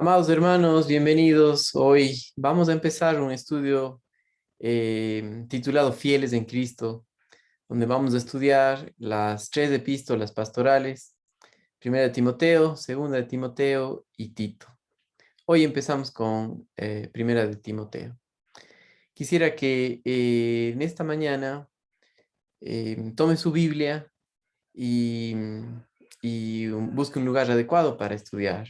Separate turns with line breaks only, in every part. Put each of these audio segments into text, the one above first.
Amados hermanos, bienvenidos. Hoy vamos a empezar un estudio titulado Fieles en Cristo, donde vamos a estudiar las tres epístolas pastorales, Primera de Timoteo, Segunda de Timoteo y Tito. Hoy empezamos con Primera de Timoteo. Quisiera que en esta mañana tome su Biblia y, y busque un lugar adecuado para estudiar.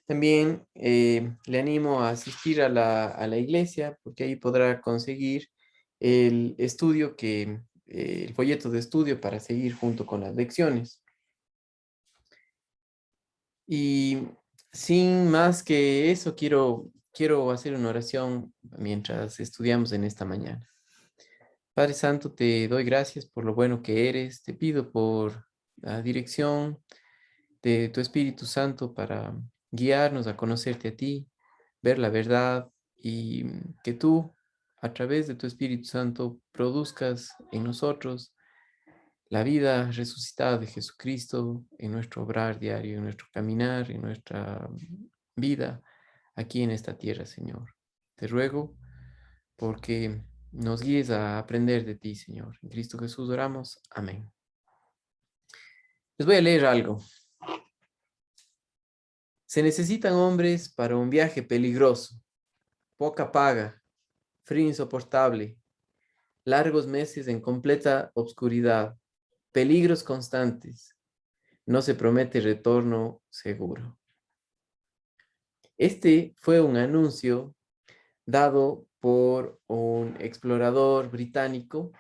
También le animo a asistir a la iglesia porque ahí podrá conseguir el estudio el folleto de estudio para seguir junto con las lecciones. Y sin más que eso, quiero hacer una oración mientras estudiamos en esta mañana. Padre Santo, te doy gracias por lo bueno que eres. Te pido por la dirección de tu Espíritu Santo para guiarnos a conocerte a ti, ver la verdad y que tú, a través de tu Espíritu Santo, produzcas en nosotros la vida resucitada de Jesucristo en nuestro obrar diario, en nuestro caminar, en nuestra vida aquí en esta tierra, Señor. Te ruego porque nos guíes a aprender de ti, Señor. En Cristo Jesús oramos. Amén. Les voy a leer algo. Se necesitan hombres para un viaje peligroso, poca paga, frío insoportable, largos meses en completa obscuridad, peligros constantes. No se promete retorno seguro. Este fue un anuncio dado por un explorador británico,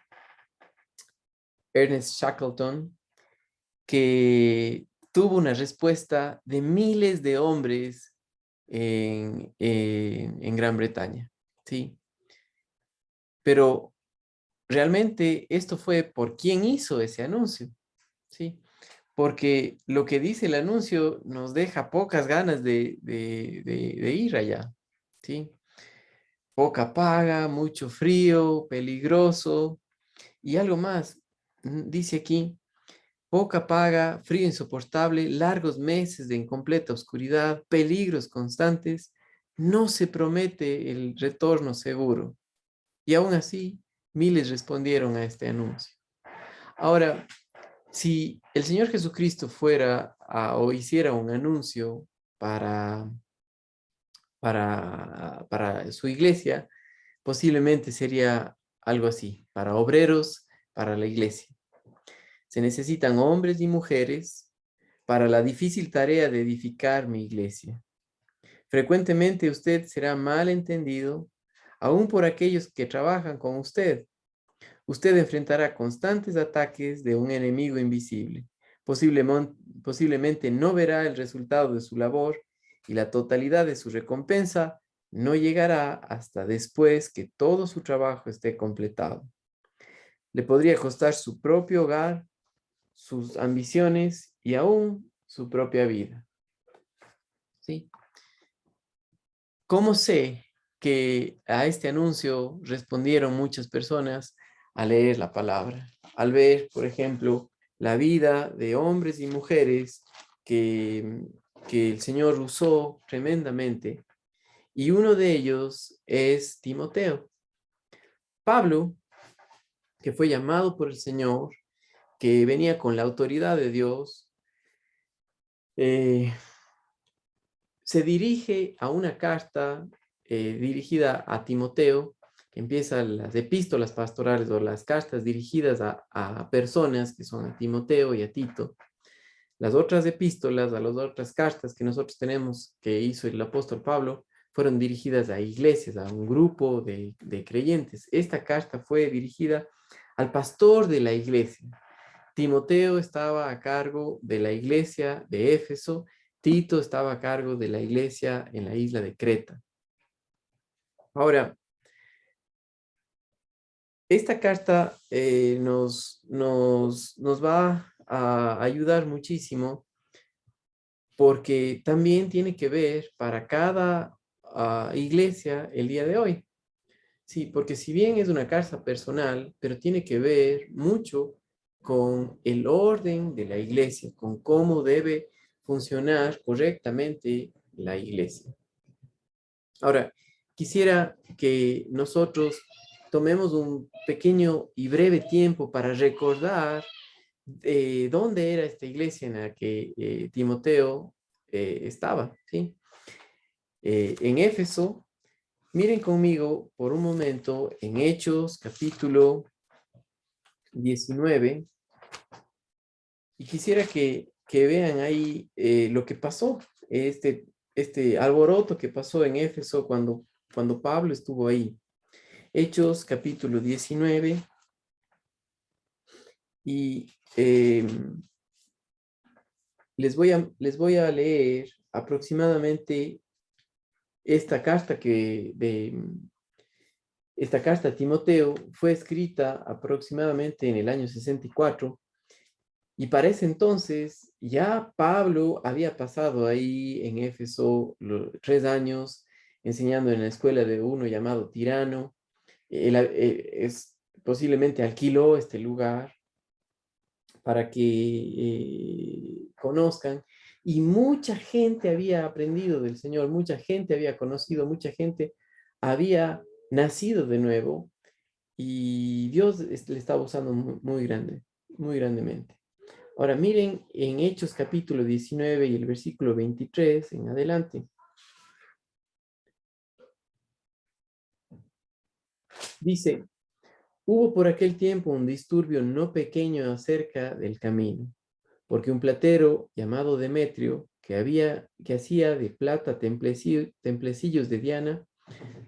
Ernest Shackleton, que tuvo una respuesta de miles de hombres en Gran Bretaña, ¿sí? Pero realmente esto fue por quién hizo ese anuncio, ¿sí? Porque lo que dice el anuncio nos deja pocas ganas de ir allá, ¿sí? Poca paga, mucho frío, peligroso y algo más. Dice aquí, poca paga, frío insoportable, largos meses de incompleta oscuridad, peligros constantes, no se promete el retorno seguro. Y aún así, miles respondieron a este anuncio. Ahora, si el Señor Jesucristo fuera o hiciera un anuncio para, para su iglesia, posiblemente sería algo así, para obreros, para la iglesia. Se necesitan hombres y mujeres para la difícil tarea de edificar mi iglesia. Frecuentemente usted será mal entendido, aún por aquellos que trabajan con usted. Usted enfrentará constantes ataques de un enemigo invisible. Posiblemente no verá el resultado de su labor y la totalidad de su recompensa no llegará hasta después que todo su trabajo esté completado. Le podría costar su propio hogar, sus ambiciones y aún su propia vida. ¿Sí? ¿Cómo sé que a este anuncio respondieron muchas personas al leer la palabra? Al ver, por ejemplo, la vida de hombres y mujeres que, que el Señor usó tremendamente, y uno de ellos es Timoteo. Pablo, que fue llamado por el Señor, que venía con la autoridad de Dios, eh, se dirige a una carta dirigida a Timoteo, que empieza las epístolas pastorales o las cartas dirigidas a personas que son a Timoteo y a Tito. Las otras epístolas, a las otras cartas que nosotros tenemos que hizo el apóstol Pablo, fueron dirigidas a iglesias, a un grupo de creyentes. Esta carta fue dirigida al pastor de la iglesia. Timoteo estaba a cargo de la iglesia de Éfeso, Tito estaba a cargo de la iglesia en la isla de Creta. Ahora, esta carta nos va a ayudar muchísimo porque también tiene que ver para cada iglesia el día de hoy. Sí, porque si bien es una carta personal, pero tiene que ver mucho con el orden de la iglesia, con cómo debe funcionar correctamente la iglesia. Ahora, quisiera que nosotros tomemos un pequeño y breve tiempo para recordar dónde era esta iglesia en la que Timoteo estaba, ¿sí? En Éfeso. Miren conmigo por un momento en Hechos, capítulo 19, y quisiera que vean ahí lo que pasó, este alboroto que pasó en Éfeso cuando Pablo estuvo ahí. Hechos, capítulo 19, y les voy a leer aproximadamente esta carta esta carta a Timoteo fue escrita aproximadamente en el año 64 y para ese entonces ya Pablo había pasado ahí en Éfeso 3 años enseñando en la escuela de uno llamado Tirano. Posiblemente alquiló este lugar para que conozcan y mucha gente había aprendido del Señor, mucha gente había conocido, mucha gente había nacido de nuevo y Dios le estaba usando muy grande, muy grandemente. Ahora miren en Hechos capítulo 19 y el versículo 23 en adelante. Dice, hubo por aquel tiempo un disturbio no pequeño acerca del camino, porque un platero llamado Demetrio, que hacía de plata templecillos de Diana,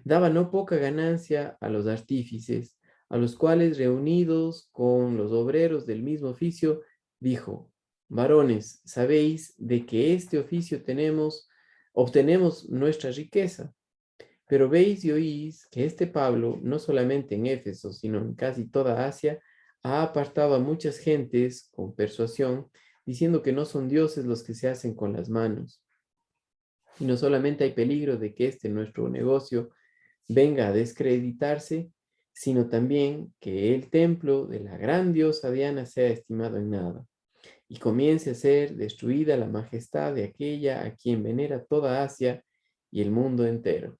daba no poca ganancia a los artífices, a los cuales reunidos con los obreros del mismo oficio, dijo, varones, sabéis de que este oficio obtenemos nuestra riqueza, pero veis y oís que este Pablo, no solamente en Éfeso, sino en casi toda Asia, ha apartado a muchas gentes con persuasión, diciendo que no son dioses los que se hacen con las manos. Y no solamente hay peligro de que nuestro negocio venga a descreditarse, sino también que el templo de la gran diosa Diana sea estimado en nada y comience a ser destruida la majestad de aquella a quien venera toda Asia y el mundo entero.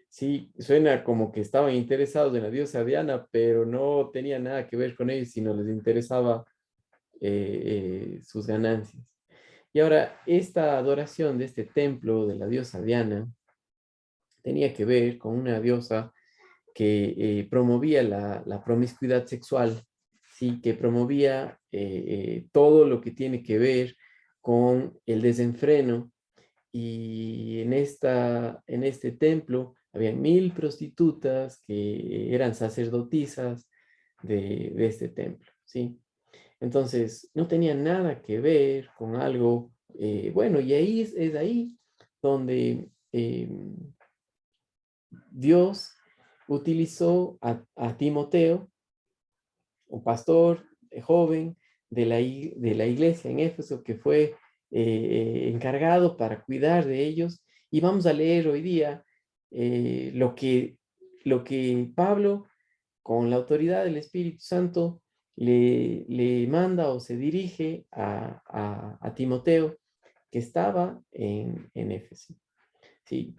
Sí, suena como que estaban interesados en la diosa Diana, pero no tenía nada que ver con ellos, sino les interesaba sus ganancias. Y ahora, esta adoración de este templo de la diosa Diana tenía que ver con una diosa que promovía la promiscuidad sexual, ¿sí? Que promovía todo lo que tiene que ver con el desenfreno. Y en este templo había 1000 prostitutas que eran sacerdotisas de este templo, ¿sí? Entonces, no tenía nada que ver con algo bueno, y ahí es ahí donde Dios utilizó a Timoteo, un pastor joven de la iglesia en Éfeso, que fue encargado para cuidar de ellos. Y vamos a leer hoy día lo que Pablo, con la autoridad del Espíritu Santo, le manda o se dirige a Timoteo, que estaba en Éfeso. Sí,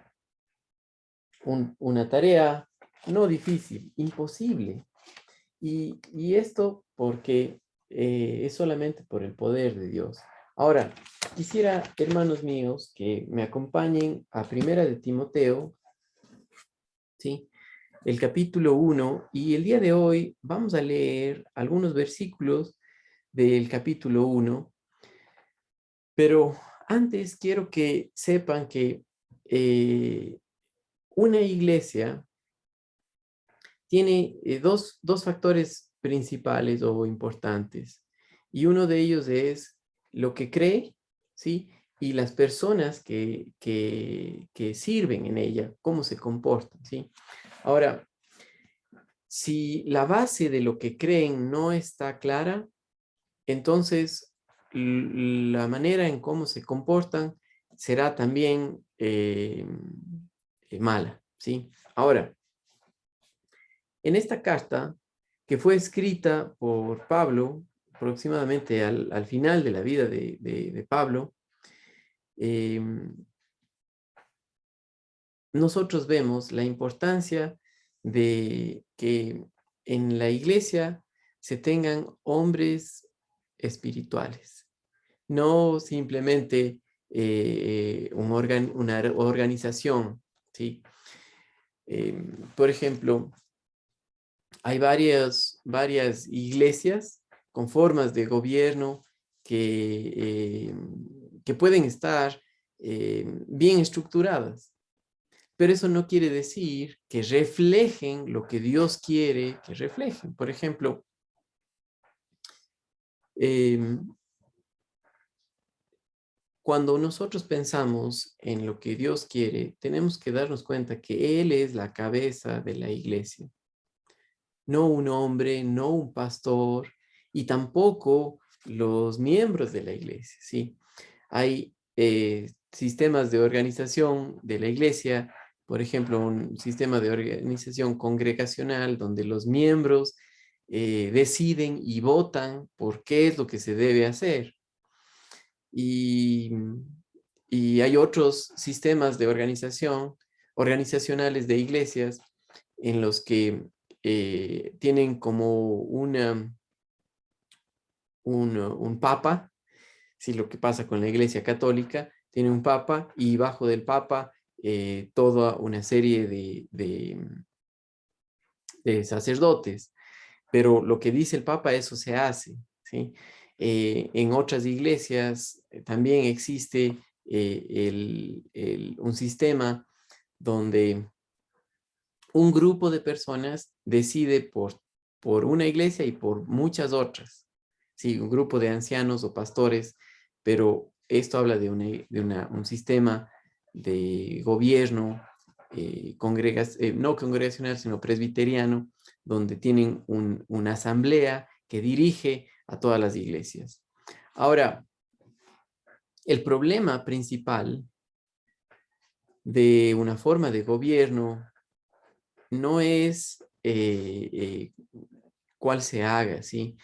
una tarea no difícil, imposible. Y esto porque es solamente por el poder de Dios. Ahora, quisiera, hermanos míos, que me acompañen a Primera de Timoteo, ¿sí? El capítulo 1, y el día de hoy vamos a leer algunos versículos del capítulo 1, pero antes quiero que sepan que una iglesia tiene dos factores principales o importantes. Y uno de ellos es lo que cree, ¿sí? Y las personas que sirven en ella, cómo se comportan, ¿sí? Ahora, si la base de lo que creen no está clara, entonces la manera en cómo se comportan será también mala, ¿sí? Ahora, en esta carta, que fue escrita por Pablo, aproximadamente al final de la vida de Pablo, eh, nosotros vemos la importancia de que en la iglesia se tengan hombres espirituales, no simplemente una organización, ¿sí? Por ejemplo, hay varias iglesias con formas de gobierno que pueden estar bien estructuradas, pero eso no quiere decir que reflejen lo que Dios quiere que reflejen. Por ejemplo, cuando nosotros pensamos en lo que Dios quiere, tenemos que darnos cuenta que Él es la cabeza de la iglesia, no un hombre, no un pastor y tampoco los miembros de la iglesia, ¿sí? Hay sistemas de organización de la iglesia, por ejemplo, un sistema de organización congregacional donde los miembros deciden y votan por qué es lo que se debe hacer. Y, y hay otros sistemas de organizacionales de iglesias en los que tienen como un papa, si lo que pasa con la iglesia católica, tiene un papa y bajo del papa toda una serie de sacerdotes, pero lo que dice el papa, eso se hace, ¿sí? En otras iglesias también existe un sistema donde un grupo de personas decide por una iglesia y por muchas otras. Sí, un grupo de ancianos o pastores, pero esto habla de un sistema de gobierno no congregacional, sino presbiteriano, donde tienen una asamblea que dirige a todas las iglesias. Ahora, el problema principal de una forma de gobierno no es cuál se haga, ¿sí?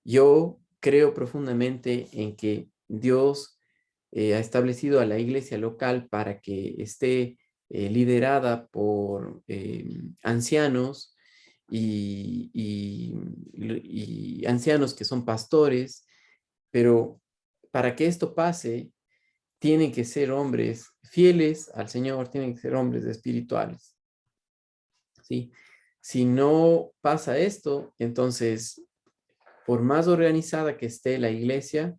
Yo creo profundamente en que Dios ha establecido a la iglesia local para que esté liderada por ancianos y ancianos que son pastores, pero para que esto pase, tienen que ser hombres fieles al Señor, tienen que ser hombres espirituales, ¿sí? Si no pasa esto, entonces, por más organizada que esté la iglesia,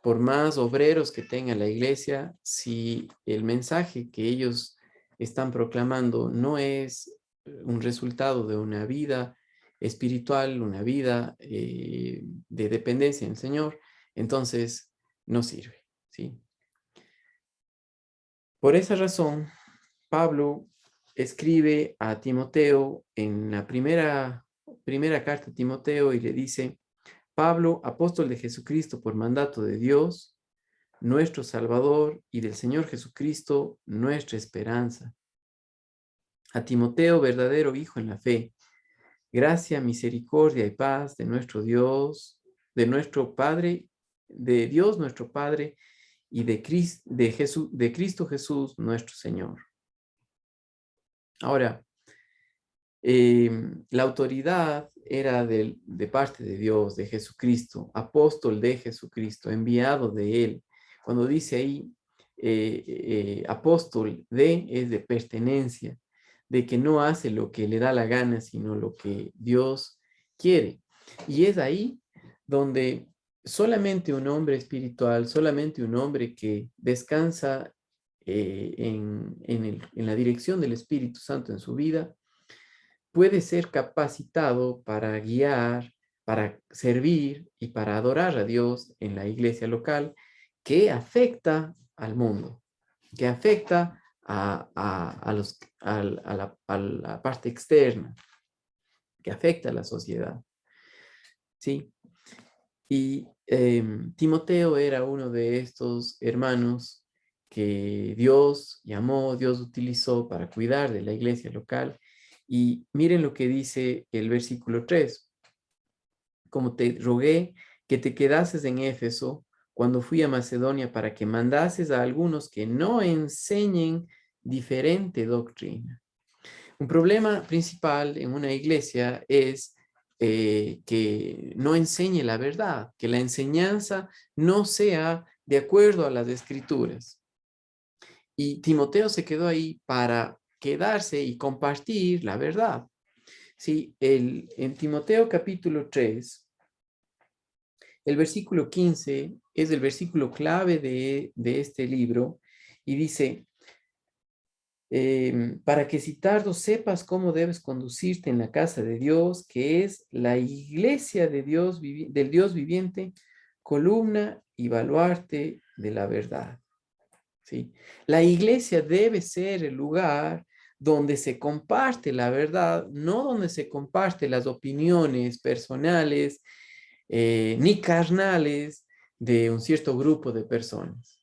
por más obreros que tenga la iglesia, si el mensaje que ellos están proclamando no es un resultado de una vida espiritual, una vida de dependencia en el Señor, entonces no sirve, ¿sí? Por esa razón, Pablo escribe a Timoteo en la primera carta a Timoteo y le dice: Pablo, apóstol de Jesucristo por mandato de Dios, nuestro Salvador, y del Señor Jesucristo, nuestra esperanza. A Timoteo, verdadero hijo en la fe, gracia, misericordia y paz de nuestro Dios, de nuestro Padre, de Dios nuestro Padre y de Cristo Jesús nuestro Señor. Ahora, la autoridad era de parte de Dios, de Jesucristo, apóstol de Jesucristo, enviado de Él. Cuando dice ahí apóstol de, es de pertenencia, de que no hace lo que le da la gana, sino lo que Dios quiere. Y es ahí donde solamente un hombre espiritual, solamente un hombre que descansa en la dirección del Espíritu Santo en su vida, puede ser capacitado para guiar, para servir y para adorar a Dios en la iglesia local, que afecta al mundo, que afecta a la parte externa, que afecta a la sociedad. ¿Sí? Y Timoteo era uno de estos hermanos que Dios llamó, Dios utilizó para cuidar de la iglesia local. Y miren lo que dice el versículo 3. Como te rogué que te quedases en Éfeso cuando fui a Macedonia para que mandases a algunos que no enseñen diferente doctrina. Un problema principal en una iglesia es que no enseñe la verdad, que la enseñanza no sea de acuerdo a las escrituras. Y Timoteo se quedó ahí para quedarse y compartir la verdad. Sí, en Timoteo capítulo 3, el versículo 15 es el versículo clave de este libro y dice, para que si tardo sepas cómo debes conducirte en la casa de Dios, que es la iglesia de Dios, del Dios viviente, columna y baluarte de la verdad. ¿Sí? La iglesia debe ser el lugar donde se comparte la verdad, no donde se comparte las opiniones personales ni carnales de un cierto grupo de personas.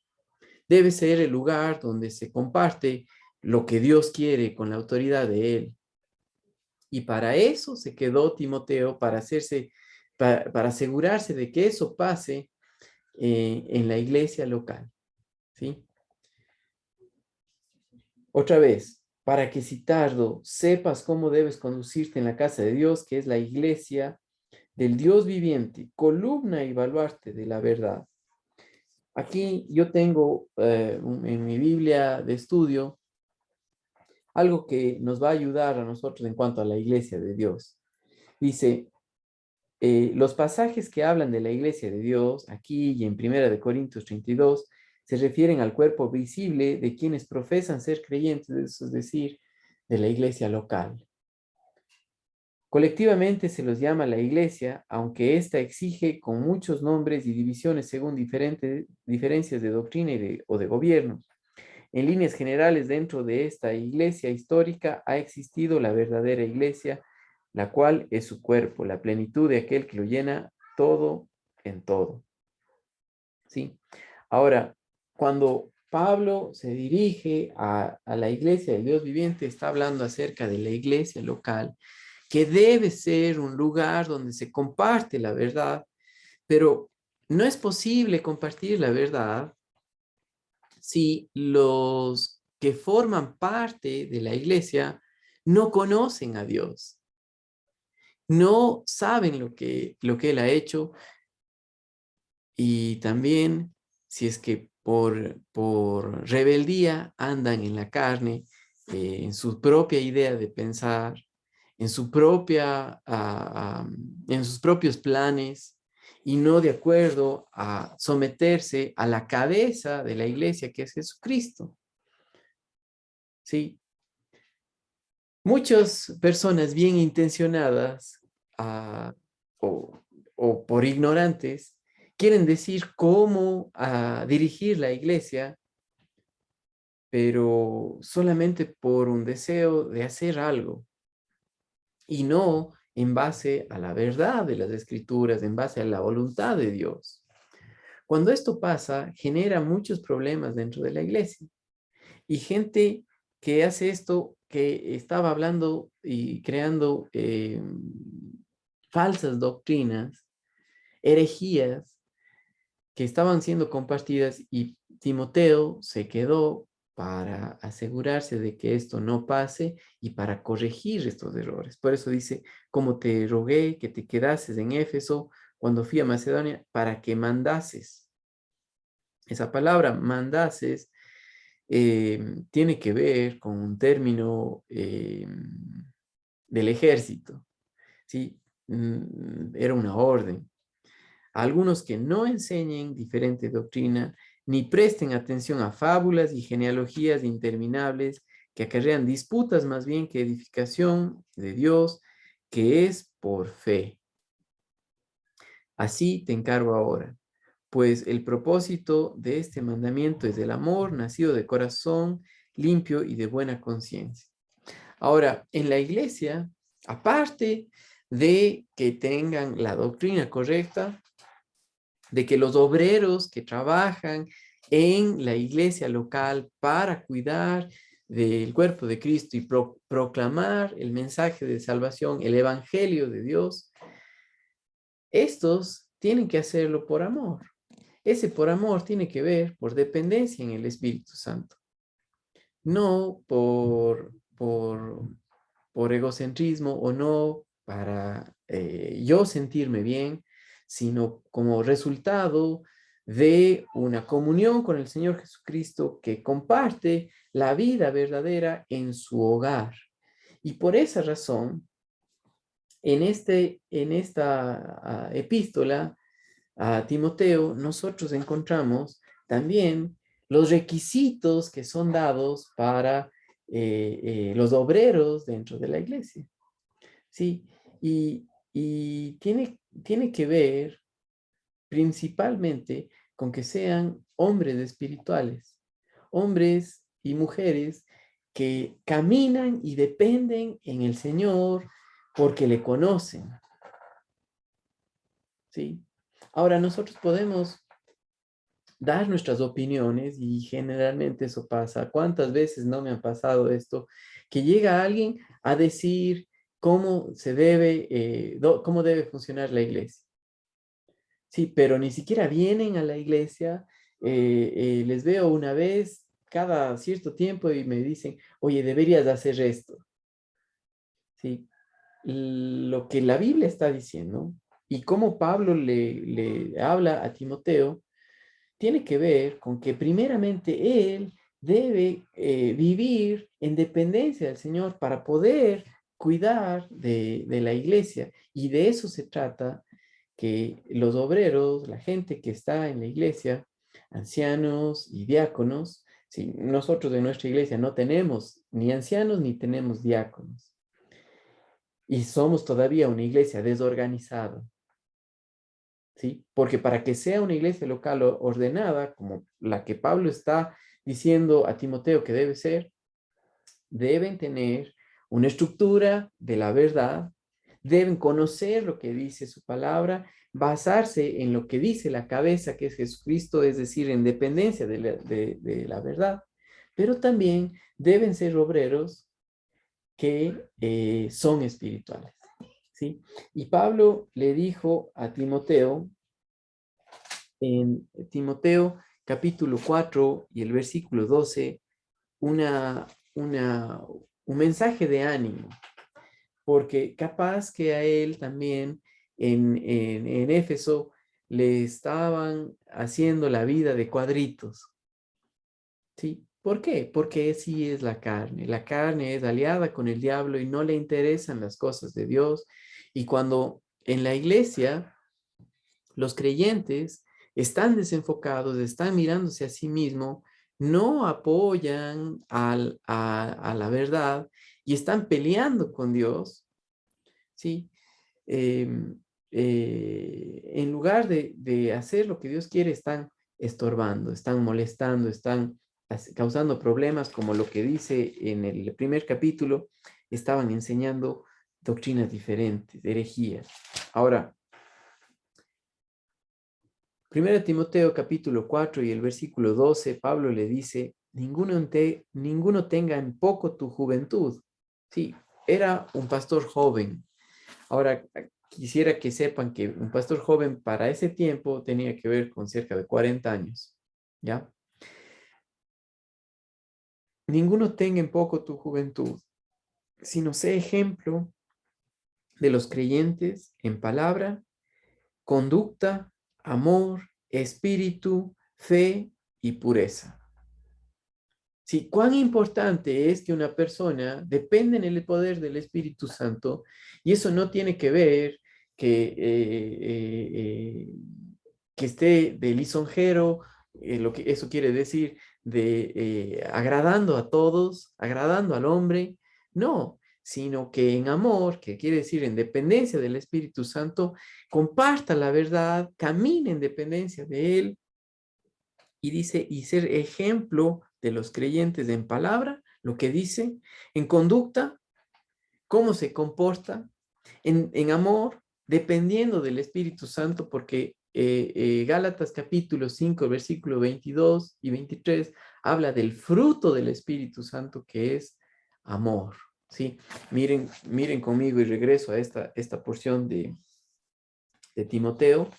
Debe ser el lugar donde se comparte lo que Dios quiere con la autoridad de Él. Y para eso se quedó Timoteo, para asegurarse de que eso pase en la iglesia local. ¿Sí? Otra vez, para que si tardo sepas cómo debes conducirte en la casa de Dios, que es la iglesia del Dios viviente, columna y baluarte de la verdad. Aquí yo tengo en mi Biblia de estudio algo que nos va a ayudar a nosotros en cuanto a la iglesia de Dios. Dice, los pasajes que hablan de la iglesia de Dios, aquí y en 1 Corintios 32, se refieren al cuerpo visible de quienes profesan ser creyentes, es decir, de la iglesia local. Colectivamente se los llama la iglesia, aunque ésta exige con muchos nombres y divisiones según diferencias de doctrina o de gobierno. En líneas generales, dentro de esta iglesia histórica ha existido la verdadera iglesia, la cual es su cuerpo, la plenitud de aquel que lo llena todo en todo. ¿Sí? Ahora, cuando Pablo se dirige a la iglesia del Dios viviente, está hablando acerca de la iglesia local, que debe ser un lugar donde se comparte la verdad, pero no es posible compartir la verdad si los que forman parte de la iglesia no conocen a Dios, no saben lo que Él ha hecho, y también si es que por rebeldía andan en la carne, en su propia idea de pensar, en su en sus propios planes, y no de acuerdo a someterse a la cabeza de la iglesia, que es Jesucristo. ¿Sí? Muchas personas bien intencionadas ah, o, o por ignorantes quieren decir cómo dirigir la iglesia, pero solamente por un deseo de hacer algo y no en base a la verdad de las escrituras, en base a la voluntad de Dios. Cuando esto pasa, genera muchos problemas dentro de la iglesia. Y gente que hace esto, que estaba hablando y creando falsas doctrinas, herejías, que estaban siendo compartidas, y Timoteo se quedó para asegurarse de que esto no pase y para corregir estos errores. Por eso dice, como te rogué que te quedases en Éfeso cuando fui a Macedonia, para que mandases. Esa palabra, mandases, tiene que ver con un término del ejército, ¿sí? Era una orden. A algunos que no enseñen diferente doctrina, ni presten atención a fábulas y genealogías interminables que acarrean disputas más bien que edificación de Dios, que es por fe. Así te encargo ahora, pues el propósito de este mandamiento es el amor nacido de corazón limpio y de buena conciencia. Ahora, en la iglesia, aparte de que tengan la doctrina correcta, de que los obreros que trabajan en la iglesia local para cuidar del cuerpo de Cristo y proclamar el mensaje de salvación, el evangelio de Dios, estos tienen que hacerlo por amor. Ese por amor tiene que ver por dependencia en el Espíritu Santo. no por egocentrismo o no para yo sentirme bien, sino como resultado de una comunión con el Señor Jesucristo que comparte la vida verdadera en su hogar. Y por esa razón, en esta epístola a Timoteo, nosotros encontramos también los requisitos que son dados para los obreros dentro de la iglesia. ¿Sí? Y tiene que ver principalmente con que sean hombres espirituales, hombres y mujeres que caminan y dependen en el Señor porque le conocen. ¿Sí? Ahora nosotros podemos dar nuestras opiniones y generalmente eso pasa. ¿Cuántas veces no me ha pasado esto? Que llega alguien a decir cómo se debe, cómo debe funcionar la iglesia. Sí, pero ni siquiera vienen a la iglesia. Les veo una vez cada cierto tiempo y me dicen, oye, deberías hacer esto. Sí, lo que la Biblia está diciendo y cómo Pablo le habla a Timoteo tiene que ver con que primeramente él debe vivir en dependencia del Señor para poder cuidar de la iglesia. Y de eso se trata, que los obreros, la gente que está en la iglesia, ancianos y diáconos, si nosotros en nuestra iglesia no tenemos ni ancianos ni tenemos diáconos y somos todavía una iglesia desorganizada, ¿sí? Porque para que sea una iglesia local ordenada, como la que Pablo está diciendo a Timoteo que debe ser, deben tener una estructura de la verdad, deben conocer lo que dice su palabra, basarse en lo que dice la cabeza, que es Jesucristo, es decir, en dependencia de la verdad, pero también deben ser obreros que son espirituales, ¿sí? Y Pablo le dijo a Timoteo, en Timoteo capítulo 4 y el versículo 12, una, una, un mensaje de ánimo, porque capaz que a él también en Éfeso le estaban haciendo la vida de cuadritos, ¿sí? ¿Por qué? Porque sí es la carne es aliada con el diablo y no le interesan las cosas de Dios, y cuando en la iglesia los creyentes están desenfocados, están mirándose a sí mismos, no apoyan a la verdad y están peleando con Dios, ¿sí? Eh, en lugar de hacer lo que Dios quiere, están estorbando, están molestando, están causando problemas, como lo que dice en el primer capítulo, estaban enseñando doctrinas diferentes, herejías. Ahora, 1 Timoteo capítulo 4 y el versículo 12, Pablo le dice, ninguno tenga en poco tu juventud. Sí, era un pastor joven. Ahora, quisiera que sepan que un pastor joven para ese tiempo tenía que ver con cerca de 40 años, ¿ya? Ninguno tenga en poco tu juventud, sino sé ejemplo de los creyentes en palabra, conducta, amor, espíritu, fe y pureza. Sí, cuán importante es que una persona depende en el poder del Espíritu Santo, y eso no tiene que ver que esté de lisonjero, lo que eso quiere decir de agradando a todos, agradando al hombre, no, sino que en amor, que quiere decir en dependencia del Espíritu Santo, comparta la verdad, camine en dependencia de él, y dice, y ser ejemplo de los creyentes en palabra, lo que dice, en conducta, cómo se comporta, en amor, dependiendo del Espíritu Santo, porque Gálatas capítulo 5, versículo 22 y 23, habla del fruto del Espíritu Santo, que es amor. ¿Sí? Miren conmigo y regreso a esta porción de Timoteo,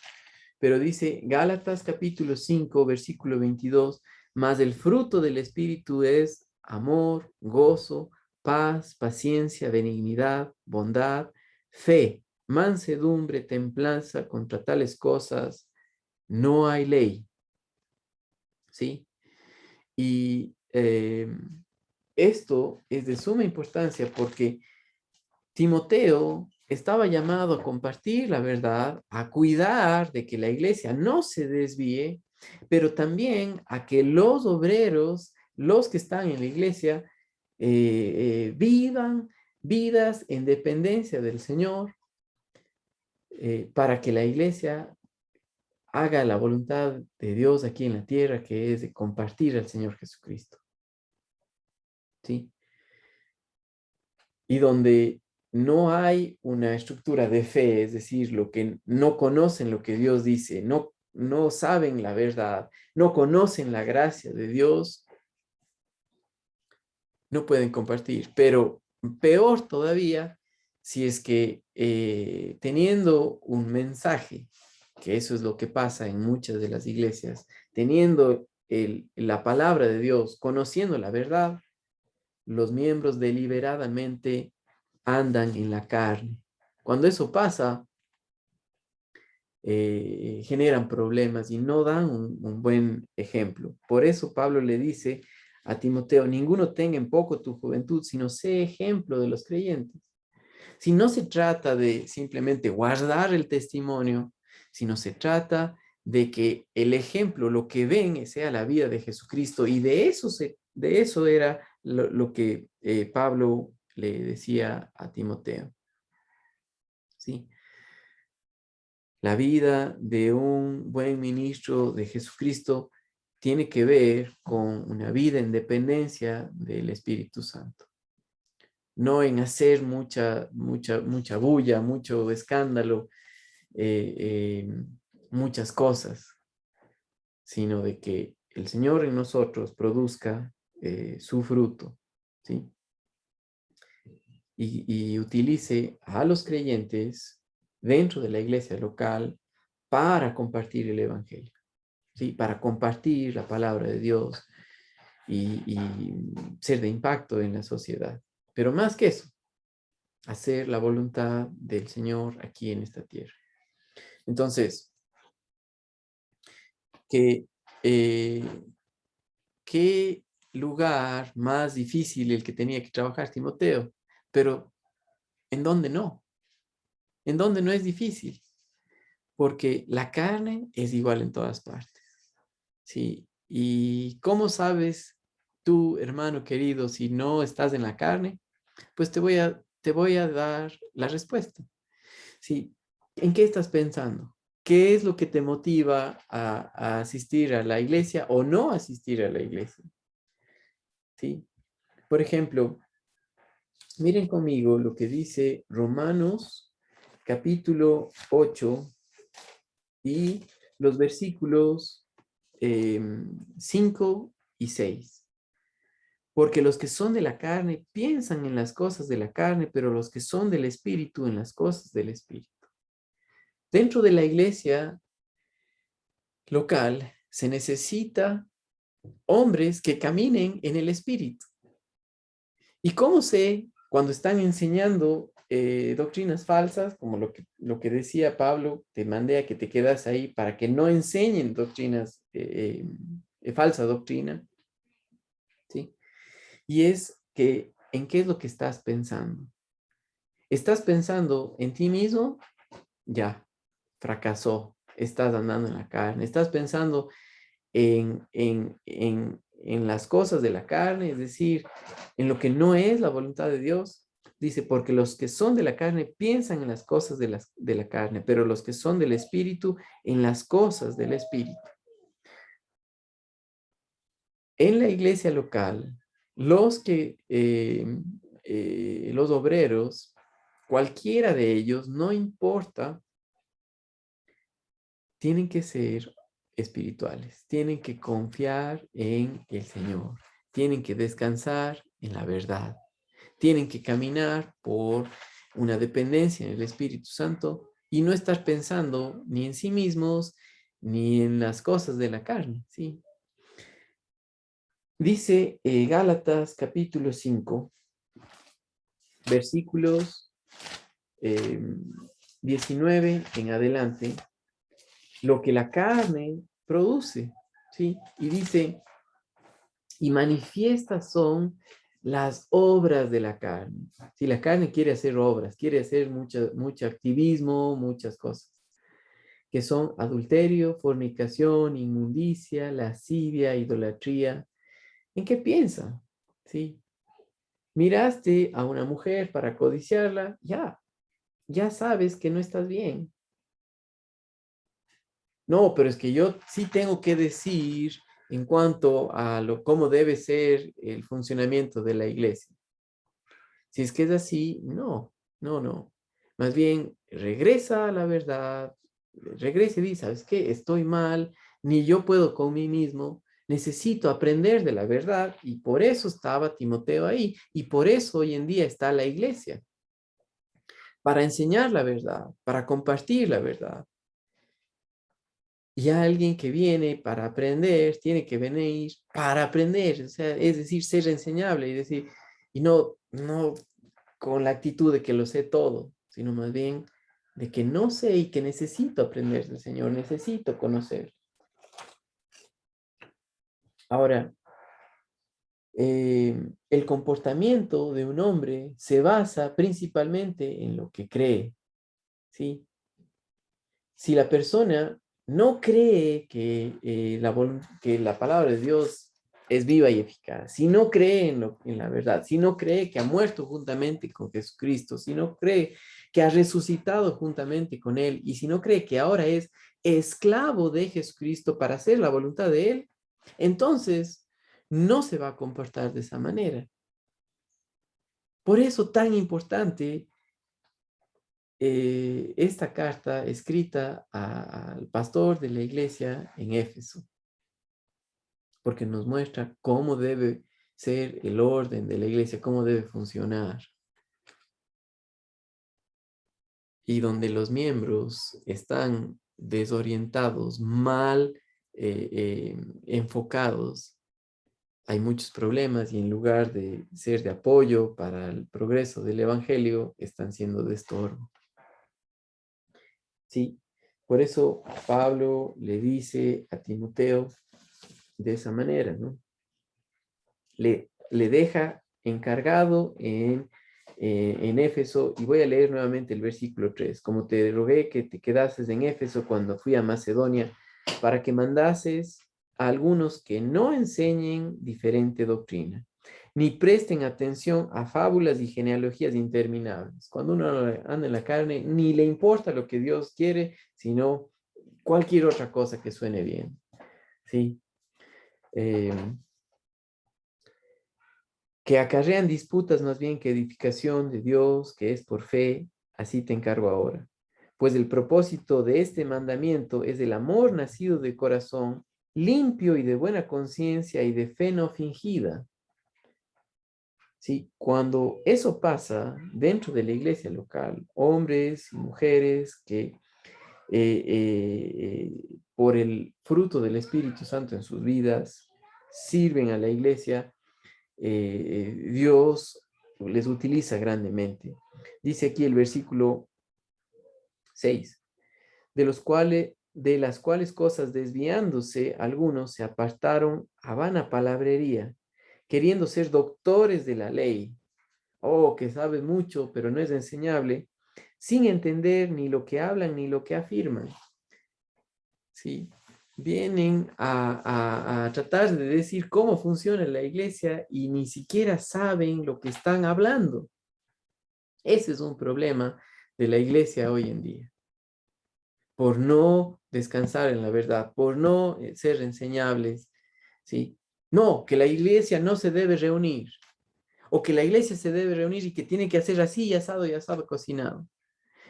pero dice Gálatas capítulo 5, versículo 22, más el fruto del Espíritu es amor, gozo, paz, paciencia, benignidad, bondad, fe, mansedumbre, templanza. Contra tales cosas no hay ley, ¿sí? Y esto es de suma importancia porque Timoteo estaba llamado a compartir la verdad, a cuidar de que la iglesia no se desvíe, pero también a que los obreros, los que están en la iglesia, vivan vidas en dependencia del Señor, para que la iglesia haga la voluntad de Dios aquí en la tierra, que es de compartir al Señor Jesucristo. ¿Sí? Y donde no hay una estructura de fe, es decir, lo que no conocen lo que Dios dice, no saben la verdad, no conocen la gracia de Dios, no pueden compartir. Pero peor todavía, si es que teniendo un mensaje, que eso es lo que pasa en muchas de las iglesias, teniendo la palabra de Dios, conociendo la verdad, los miembros deliberadamente andan en la carne. Cuando eso pasa, generan problemas y no dan un buen ejemplo. Por eso Pablo le dice a Timoteo: ninguno tenga en poco tu juventud, sino sé ejemplo de los creyentes. Si no se trata de simplemente guardar el testimonio, sino se trata de que el ejemplo, lo que ven, sea la vida de Jesucristo, y de eso era lo que Pablo le decía a Timoteo. ¿Sí? La vida de un buen ministro de Jesucristo tiene que ver con una vida en dependencia del Espíritu Santo. No en hacer mucha bulla, mucho escándalo, muchas cosas, sino de que el Señor en nosotros produzca su fruto, ¿sí? Y utilice a los creyentes dentro de la iglesia local para compartir el evangelio, ¿sí? Para compartir la palabra de Dios y ser de impacto en la sociedad. Pero más que eso, hacer la voluntad del Señor aquí en esta tierra. Entonces, que, ¿qué lugar más difícil el que tenía que trabajar Timoteo? Pero, ¿en dónde no? ¿En dónde no es difícil? Porque la carne es igual en todas partes, ¿sí? ¿Y cómo sabes tú, hermano querido, si no estás en la carne? Pues te voy a dar la respuesta, ¿sí? ¿En qué estás pensando? ¿Qué es lo que te motiva a asistir a la iglesia o no asistir a la iglesia? ¿Sí? Por ejemplo, miren conmigo lo que dice Romanos capítulo 8 y los versículos 5 y 6. Porque los que son de la carne piensan en las cosas de la carne, pero los que son del Espíritu en las cosas del Espíritu. Dentro de la iglesia local se necesita hombres que caminen en el Espíritu. ¿Y cómo sé cuando están enseñando doctrinas falsas? Como lo que decía Pablo, te mandé a que te quedas ahí para que no enseñen doctrinas, falsa doctrina, ¿sí? Y es que, ¿en qué es lo que estás pensando? ¿Estás pensando en ti mismo? Ya, fracasó, estás andando en la carne. ¿Estás pensando en las cosas de la carne, es decir, en lo que no es la voluntad de Dios? Dice, porque los que son de la carne piensan en las cosas de la carne, pero los que son del Espíritu, en las cosas del Espíritu. En la iglesia local, los obreros, cualquiera de ellos, no importa, tienen que ser espirituales, tienen que confiar en el Señor, tienen que descansar en la verdad, tienen que caminar por una dependencia en el Espíritu Santo y no estar pensando ni en sí mismos ni en las cosas de la carne, ¿sí? Dice Gálatas capítulo 5, versículos 19 en adelante, lo que la carne produce, ¿sí? Y dice, y manifiestas son las obras de la carne. Si la carne quiere hacer obras, quiere hacer mucho activismo, muchas cosas, que son adulterio, fornicación, inmundicia, lascivia, idolatría. ¿En qué piensa? ¿Sí? Miraste a una mujer para codiciarla, ya sabes que no estás bien. No, pero es que yo sí tengo que decir en cuanto a cómo debe ser el funcionamiento de la iglesia. Si es que es así, no. Más bien, regresa a la verdad, regresa y dice, ¿sabes qué? Estoy mal, ni yo puedo con mí mismo, necesito aprender de la verdad y por eso estaba Timoteo ahí y por eso hoy en día está la iglesia, para enseñar la verdad, para compartir la verdad. Y alguien que viene para aprender, tiene que venir para aprender, o sea, es decir, ser enseñable y decir, y no con la actitud de que lo sé todo, sino más bien de que no sé y que necesito aprender del Señor, necesito conocer. Ahora, el comportamiento de un hombre se basa principalmente en lo que cree, ¿sí? Si la persona no cree que la palabra de Dios es viva y eficaz, si no cree en la verdad, si no cree que ha muerto juntamente con Jesucristo, si no cree que ha resucitado juntamente con Él, y si no cree que ahora es esclavo de Jesucristo para hacer la voluntad de Él, entonces no se va a comportar de esa manera. Por eso tan importante esta carta escrita al pastor de la iglesia en Éfeso, porque nos muestra cómo debe ser el orden de la iglesia, cómo debe funcionar, y donde los miembros están desorientados, mal enfocados, hay muchos problemas y en lugar de ser de apoyo para el progreso del evangelio, están siendo de estorbo. Sí, por eso Pablo le dice a Timoteo de esa manera, ¿no? Le deja encargado en Éfeso, y voy a leer nuevamente el versículo 3. Como te rogué que te quedases en Éfeso cuando fui a Macedonia, para que mandases a algunos que no enseñen diferente doctrina, ni presten atención a fábulas y genealogías interminables. Cuando uno anda en la carne, ni le importa lo que Dios quiere, sino cualquier otra cosa que suene bien. ¿Sí? Que acarrean disputas más bien que edificación de Dios, que es por fe, así te encargo ahora. Pues el propósito de este mandamiento es el amor nacido de corazón, limpio y de buena conciencia y de fe no fingida. Sí, cuando eso pasa dentro de la iglesia local, hombres y mujeres que por el fruto del Espíritu Santo en sus vidas sirven a la iglesia, Dios les utiliza grandemente. Dice aquí el versículo 6, de las cuales cosas desviándose algunos se apartaron a vana palabrería, queriendo ser doctores de la ley. Oh, que sabe mucho, pero no es enseñable, sin entender ni lo que hablan ni lo que afirman. ¿Sí? Vienen a tratar de decir cómo funciona la iglesia y ni siquiera saben lo que están hablando. Ese es un problema de la iglesia hoy en día, por no descansar en la verdad, por no ser enseñables, ¿sí? No, que la iglesia no se debe reunir, o que la iglesia se debe reunir y que tiene que hacer así, y asado cocinado.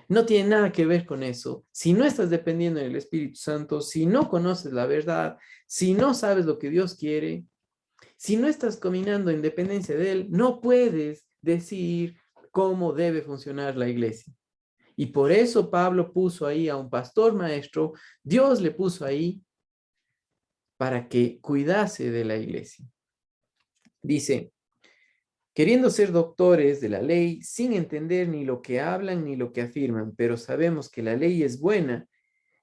No tiene nada que ver con eso. Si no estás dependiendo del Espíritu Santo, si no conoces la verdad, si no sabes lo que Dios quiere, si no estás caminando en dependencia de Él, no puedes decir cómo debe funcionar la iglesia. Y por eso Pablo puso ahí a un pastor maestro, Dios le puso ahí para que cuidase de la iglesia. Dice, queriendo ser doctores de la ley, sin entender ni lo que hablan ni lo que afirman, pero sabemos que la ley es buena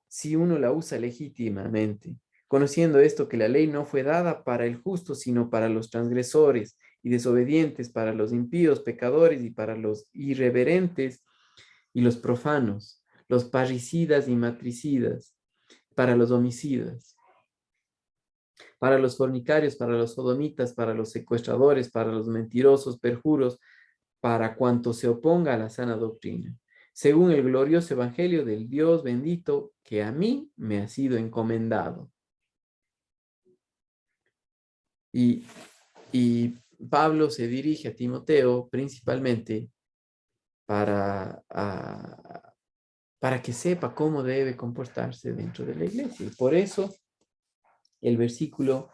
si uno la usa legítimamente, conociendo esto que la ley no fue dada para el justo, sino para los transgresores y desobedientes, para los impíos, pecadores y para los irreverentes y los profanos, los parricidas y matricidas, para los homicidas, para los fornicarios, para los sodomitas, para los secuestradores, para los mentirosos, perjuros, para cuanto se oponga a la sana doctrina, según el glorioso evangelio del Dios bendito que a mí me ha sido encomendado. Y, y Pablo se dirige a Timoteo principalmente para que sepa cómo debe comportarse dentro de la iglesia. Y por eso el versículo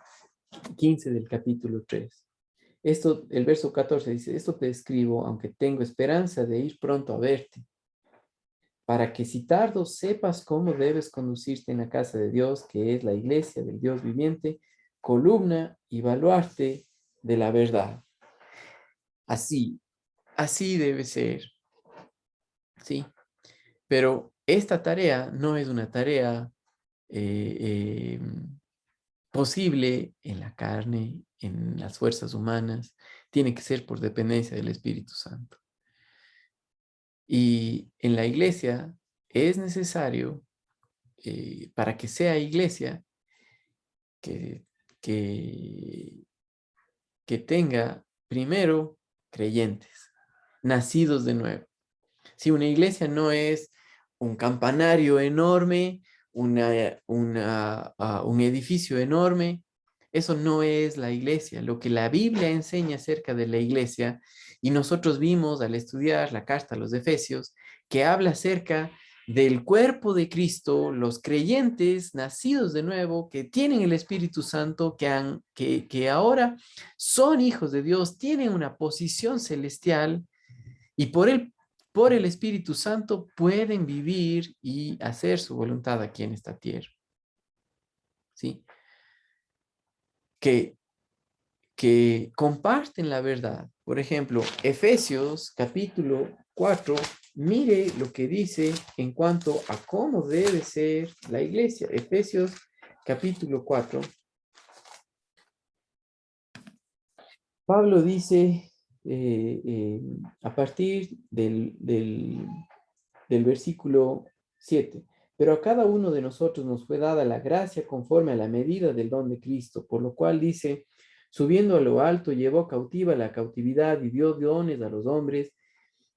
15 del capítulo 3. El verso 14 dice, esto te escribo, aunque tengo esperanza de ir pronto a verte, para que si tardo sepas cómo debes conducirte en la casa de Dios, que es la iglesia del Dios viviente, columna y baluarte de la verdad. Así, así debe ser, ¿sí? Pero esta tarea no es una tarea eh, eh, posible en la carne, en las fuerzas humanas, tiene que ser por dependencia del Espíritu Santo. Y en la iglesia es necesario, para que sea iglesia, que, que, que tenga primero creyentes, nacidos de nuevo. Si una iglesia no es un campanario enorme, un edificio enorme, eso no es la iglesia. Lo que la Biblia enseña acerca de la iglesia, y nosotros vimos al estudiar la carta a los Efesios, que habla acerca del cuerpo de Cristo, los creyentes nacidos de nuevo, que tienen el Espíritu Santo, que ahora son hijos de Dios, tienen una posición celestial y por el Espíritu Santo pueden vivir y hacer su voluntad aquí en esta tierra. ¿Sí? Que, que comparten la verdad. Por ejemplo, Efesios capítulo 4, mire lo que dice en cuanto a cómo debe ser la iglesia. Efesios capítulo 4. Pablo dice a partir del versículo 7, pero a cada uno de nosotros nos fue dada la gracia conforme a la medida del don de Cristo, por lo cual dice, subiendo a lo alto, llevó cautiva la cautividad y dio dones a los hombres,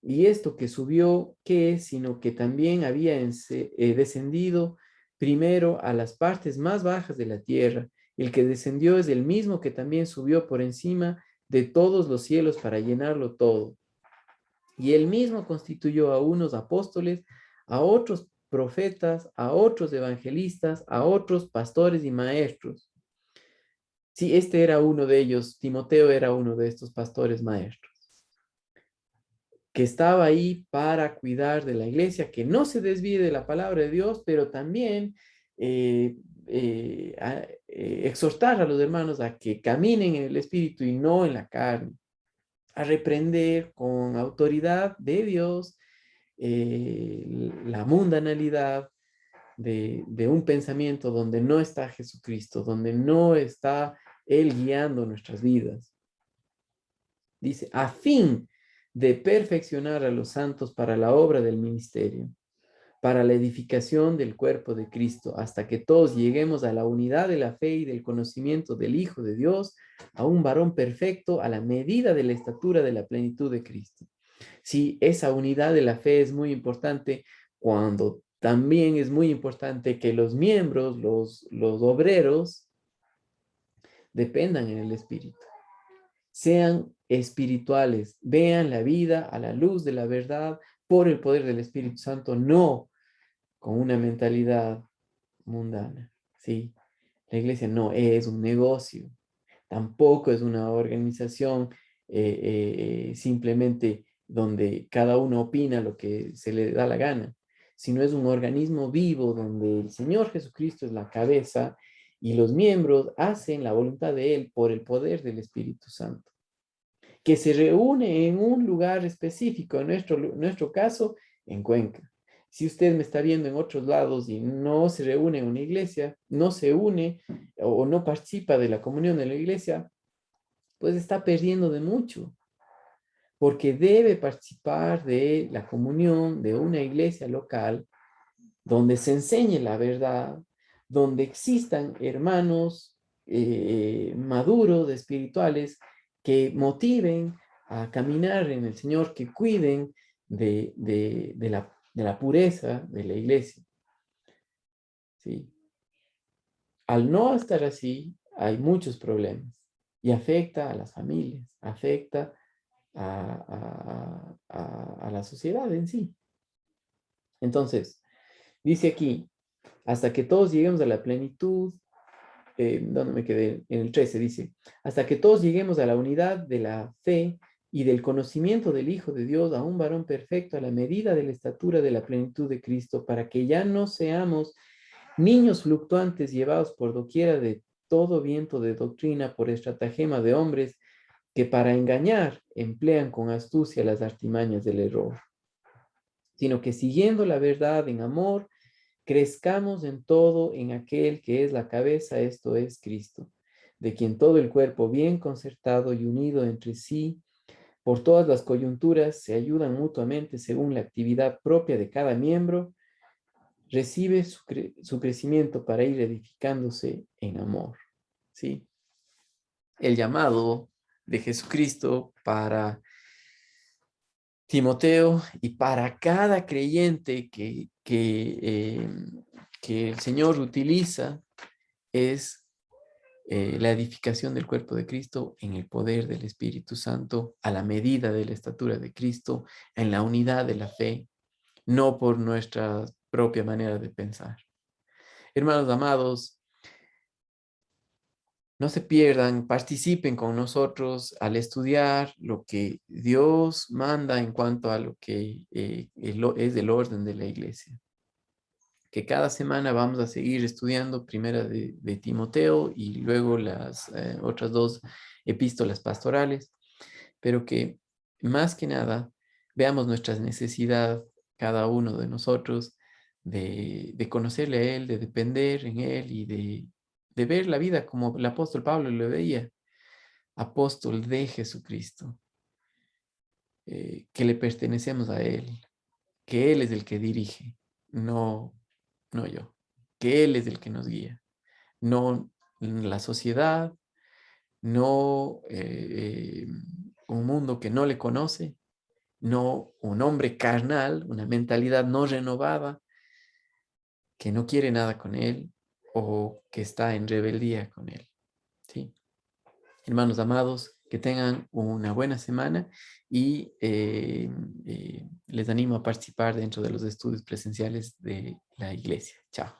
y esto que subió, ¿qué es? Sino que también había descendido primero a las partes más bajas de la tierra. El que descendió es el mismo que también subió por encima de todos los cielos para llenarlo todo. Y él mismo constituyó a unos apóstoles, a otros profetas, a otros evangelistas, a otros pastores y maestros. Sí, este era uno de ellos, Timoteo era uno de estos pastores maestros, que estaba ahí para cuidar de la iglesia, que no se desvíe de la palabra de Dios, pero también exhortar a los hermanos a que caminen en el Espíritu y no en la carne, a reprender con autoridad de Dios la mundanalidad de un pensamiento donde no está Jesucristo, donde no está Él guiando nuestras vidas. Dice, a fin de perfeccionar a los santos para la obra del ministerio, para la edificación del cuerpo de Cristo, hasta que todos lleguemos a la unidad de la fe y del conocimiento del Hijo de Dios, a un varón perfecto, a la medida de la estatura de la plenitud de Cristo. Sí, esa unidad de la fe es muy importante cuando también es muy importante que los miembros, los obreros, dependan en el Espíritu. Sean espirituales, vean la vida a la luz de la verdad por el poder del Espíritu Santo, no con una mentalidad mundana, ¿sí? La iglesia no es un negocio, tampoco es una organización simplemente donde cada uno opina lo que se le da la gana, sino es un organismo vivo donde el Señor Jesucristo es la cabeza y los miembros hacen la voluntad de Él por el poder del Espíritu Santo, que se reúne en un lugar específico, en nuestro caso, en Cuenca. Si usted me está viendo en otros lados y no se reúne en una iglesia, no se une o no participa de la comunión de la iglesia, pues está perdiendo de mucho, porque debe participar de la comunión de una iglesia local donde se enseñe la verdad, donde existan hermanos maduros, espirituales, que motiven a caminar en el Señor, que cuiden de la pureza de la iglesia. ¿Sí? Al no estar así, hay muchos problemas y afecta a las familias, afecta a la sociedad en sí. Entonces, dice aquí, hasta que todos lleguemos a la plenitud, ¿dónde me quedé? En el 13 dice, hasta que todos lleguemos a la unidad de la fe y del conocimiento del Hijo de Dios, a un varón perfecto, a la medida de la estatura de la plenitud de Cristo, para que ya no seamos niños fluctuantes llevados por doquiera de todo viento de doctrina, por estratagema de hombres que para engañar emplean con astucia las artimañas del error, sino que siguiendo la verdad en amor, crezcamos en todo en aquel que es la cabeza, esto es Cristo, de quien todo el cuerpo bien concertado y unido entre sí, por todas las coyunturas, se ayudan mutuamente según la actividad propia de cada miembro, recibe su crecimiento para ir edificándose en amor. ¿Sí? El llamado de Jesucristo para Timoteo y para cada creyente que el Señor utiliza es la edificación del cuerpo de Cristo en el poder del Espíritu Santo, a la medida de la estatura de Cristo, en la unidad de la fe, no por nuestra propia manera de pensar. Hermanos amados, no se pierdan, participen con nosotros al estudiar lo que Dios manda en cuanto a lo que es el orden de la iglesia. Que cada semana vamos a seguir estudiando primera de Timoteo y luego las otras dos epístolas pastorales, pero que más que nada veamos nuestra necesidad, cada uno de nosotros, de conocerle a Él, de depender en Él y de ver la vida como el apóstol Pablo lo veía, apóstol de Jesucristo, que le pertenecemos a Él, que Él es el que dirige, no yo, que Él es el que nos guía, no la sociedad, no un mundo que no le conoce, no un hombre carnal, una mentalidad no renovada, que no quiere nada con Él o que está en rebeldía con Él. ¿Sí? Hermanos amados, que tengan una buena semana y les animo a participar dentro de los estudios presenciales de la iglesia. Chao.